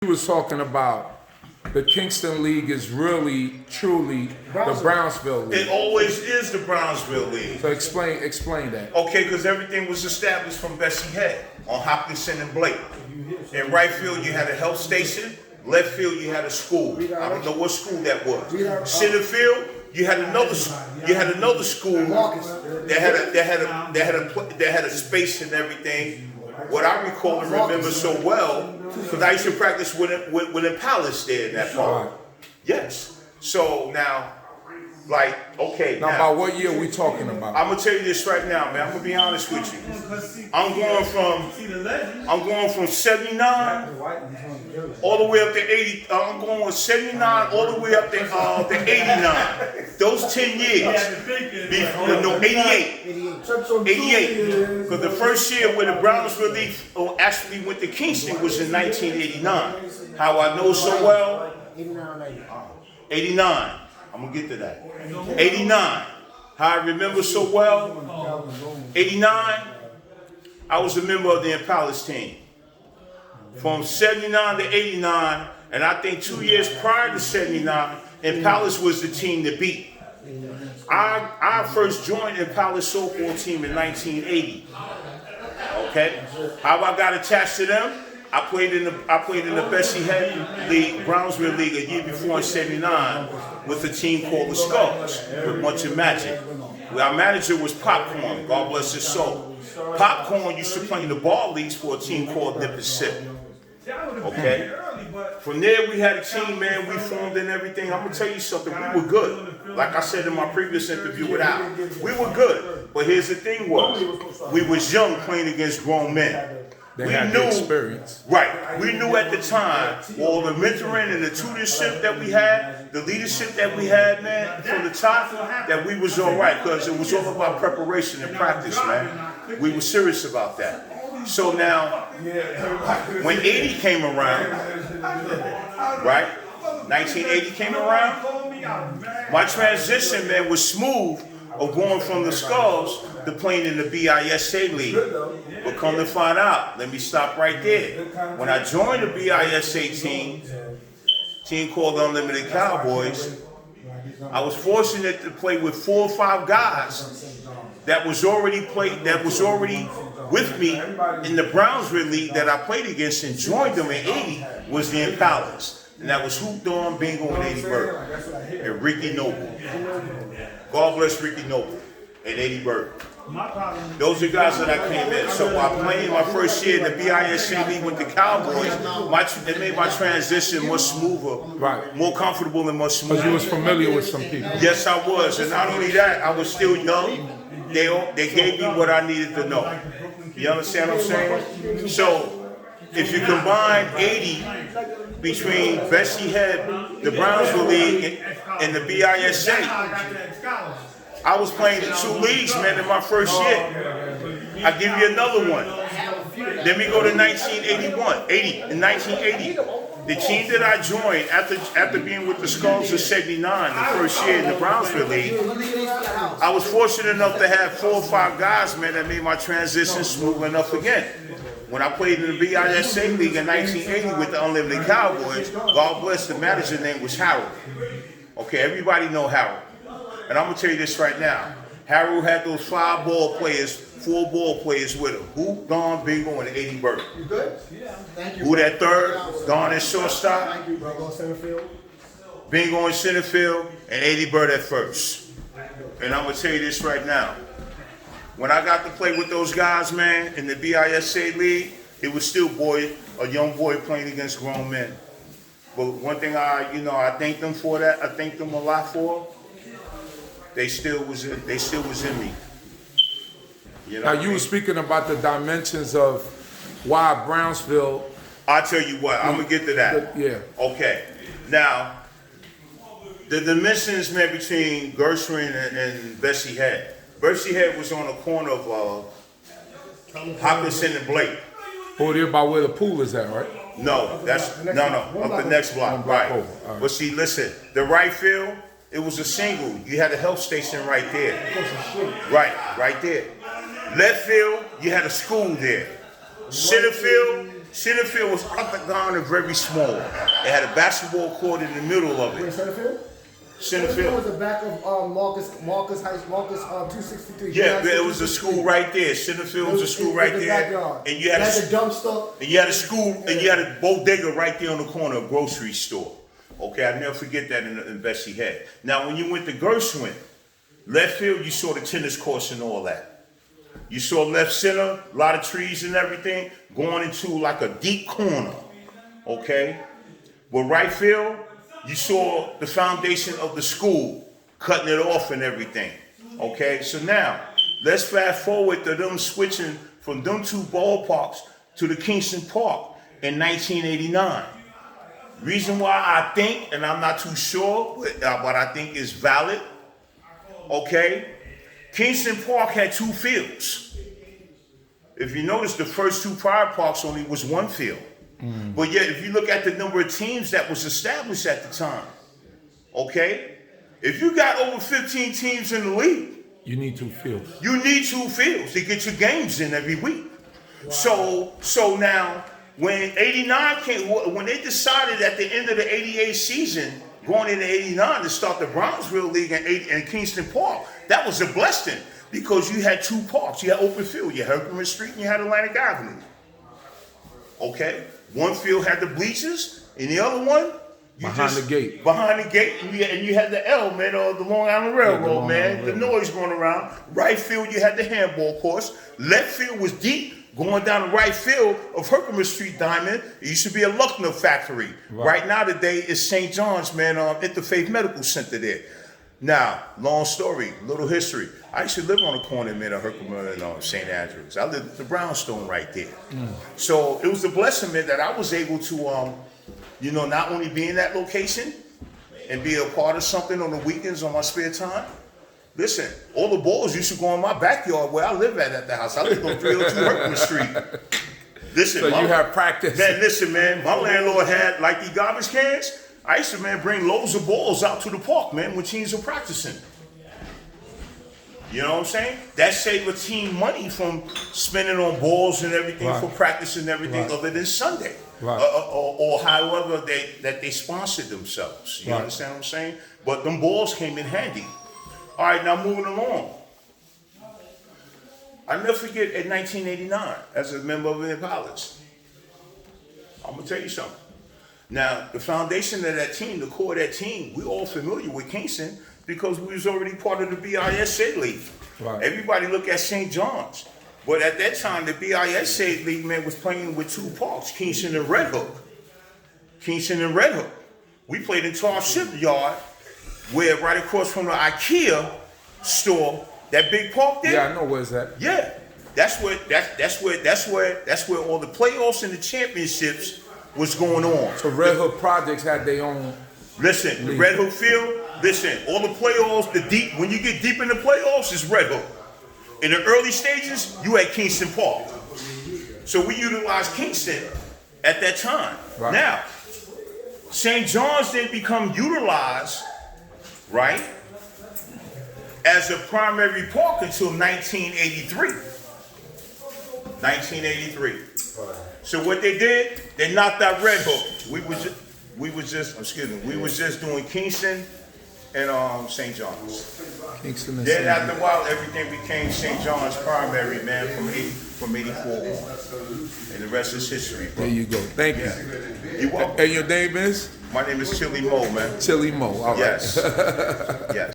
You was talking about the Kingston League is really, truly the Brownsville League. It always is the Brownsville League. So explain that. Okay, because everything was established from Bessie Head on Hopkinson and Blake. In right field, you had a health station. Left field, you had a school. I don't know what school that was. Center field, you had another school that had a space and everything. What I recall and remember so well, because I used to practice with Palace there in that park. Yes. So now, like, okay. Now, about what year we talking about? I'm gonna tell you this right now, man. I'm gonna be honest with you. I'm going from 79 all the way up to 80. I'm going with 79 all the way up to 89. Those 10 years. No, 88. 88. Because the first year when the Brownsville League actually went to Kingston was in 1989. How I know so well? 89. I'm going to get to that. 89. How I remember so well? 89. I was a member of the Palace team. From 79 to 89, and I think 2 years prior to 79, Palace was the team to beat. I first joined the Palace softball team in 1980. Okay, how I got attached to them? I played in the Bessie Head League, Brownsville League, a year before in '79 with a team called the Skulls with Bunch of Magic. Our manager was Popcorn. God bless his soul. Popcorn used to play in the ball leagues for a team called Nip and Sip. Okay. From there, we had a team, man. We formed and everything. I'm gonna tell you something. We were good. Like I said in my previous interview with Al, we were good. But here's the thing: we was young playing against grown men. They had the experience. Right. We knew at the time, all the mentoring and the tutorship that we had, the leadership that we had, man, from the top, that we was all right, because it was all about preparation and practice, man. We were serious about that. So now, when 80 came around, right? 1980 came around, my transition, man, was smooth of going from the Skulls to playing in the BISA League. But come to find out, let me stop right there. When I joined the BISA team called the Unlimited Cowboys, I was fortunate to play with 4 or 5 guys that was already with me in the Brownsville League that I played against and joined them in 80 was the Impalas. And that was Hoop Dawn, Bingo, and Eddie Bird. And Ricky Noble. God bless Ricky Noble and Eddie Bird. Those are guys that I came in. So while playing my first year in the BISA League with the Cowboys, it made my transition much smoother, right, more comfortable and much smoother. Because you was familiar with some people. Yes, I was. And not only that, I was still young. They gave me what I needed to know. You understand what I'm saying? So if you combine 80 between Bessie Head, the Brownsville League, and the BISA, I was playing in 2 leagues, man, in my first year. I'll give you another one. Then we go to 1981, in 1980. The team that I joined after being with the Skulls in '79, the first year in the Brownsville League, I was fortunate enough to have 4 or 5 guys, man, that made my transition smooth enough again. When I played in the BISA League in 1980 with the Unlimited Cowboys, God bless, the manager's name was Harold. Okay, everybody know Harold. And I'm going to tell you this right now. Harold had those 4 ball players with him. Hoop, Don, Bingo, and Eddie Bird. You good? Yeah. Thank you. Who that third? Don at shortstop. Thank you, Bingo center field. Bingo in center field, and Eddie Bird at first. And I'm going to tell you this right now. When I got to play with those guys, man, in the BISA League, it was still a young boy playing against grown men. But one thing I thank them for that. I thank them a lot for. They still was in me. You know now you were speaking about the dimensions of why Brownsville. I'll tell you what, I'm gonna get to that. Yeah. Okay. Now, the dimensions, man, between Gershwin and Bessie Head. Bessie Head was on the corner of Hopkinson and Blake. Oh, they're about where the pool is at, right? No, up the next block, right. Right. But see, listen, the right field, it was a single. You had a health station right there. Right there. Left field, you had a school there. Center field, Center field was octagon and very small. It had a basketball court in the middle of Wait, it. center field? Center Center field field. was the back of Marcus 263. Yeah, it was a school right there. Center field was a school right there. And you had a dumpster. And you had a school, and you had a bodega right there on the corner, a grocery store. Okay, I'll never forget that in Bessie Head. Now, when you went to Gershwin, left field, you saw the tennis courts and all that. You saw left center, a lot of trees and everything, going into like a deep corner. Okay? But right field, you saw the foundation of the school, cutting it off and everything. Okay? So now, let's fast forward to them switching from them two ballparks to the Kingston Park in 1989. Reason why I think, and I'm not too sure, but I think is valid, okay? Kingston Park had two fields. If you notice, the first two prior parks only was one field. But yet, if you look at the number of teams that was established at the time, okay? If you got over 15 teams in the league, You need 2 fields. you need two fields to get your games in every week. So now, when 89 came, when they decided at the end of the 88 season, going into 89 to start the Brownsville League in Kingston Park, that was a blessing because you had 2 parks. You had open field, you had Herkimer Street and you had Atlantic Avenue. Okay? One field had the bleachers and the other one, Behind the gate. Behind the gate, and you had the L, man, or the Long Island Railroad, man. The noise going around. Right field, you had the handball course. Left field was deep, going down the right field of Herkimer Street Diamond. It used to be a Lucknow factory. Right now today is St. John's, man, Interfaith Medical Center there. Now, long story, little history. I used to live on the corner, man, of Herkimer and St. Andrews. I lived at the Brownstone right there. So it was a blessing, man, that I was able to, not only be in that location and be a part of something on the weekends on my spare time. Listen, all the balls used to go in my backyard where I live at the house. I lived on 302 Herkimer Street. Listen, So you have practice. Man, listen, man, my landlord had like these garbage cans. I used to, man, bring loads of balls out to the park, man, when teams were practicing. You know what I'm saying? That saved a team money from spending on balls and everything for practice and everything other than Sunday. Or however they sponsored themselves. You understand what I'm saying? But them balls came in handy. All right, now moving along. I never forget in 1989, as a member of the Pilots. I'm gonna tell you something. Now, the foundation of that team, the core of that team, we're all familiar with Kingston because we was already part of the BISA League. Everybody look at St. John's. But at that time, the BISA League, man, was playing with 2 parks, Kingston and Red Hook. Kingston and Red Hook. We played in Tar Shipyard, where right across from the IKEA store, that big park there. Yeah, I know where's that. Yeah, that's where all the playoffs and the championships was going on. So Red Hook Projects had their own. Listen, the Red Hook field. Listen, all the playoffs, when you get deep in the playoffs, it's Red Hook. In the early stages, you had Kingston Park. So we utilized Kingston at that time. Now, St. John's didn't become utilized, right, as a primary park until 1983. 1983. So what they did, they knocked out Red Hook. We was just doing Kingston and St. John's. Kingston and Then St. after a while, everything became St. John's primary, man, from 84 on. And the rest is history, bro. There you go. Thank you. You welcome. And your name is? My name is Chili Mo, man. Chili Mo. All right. Yes. Yes.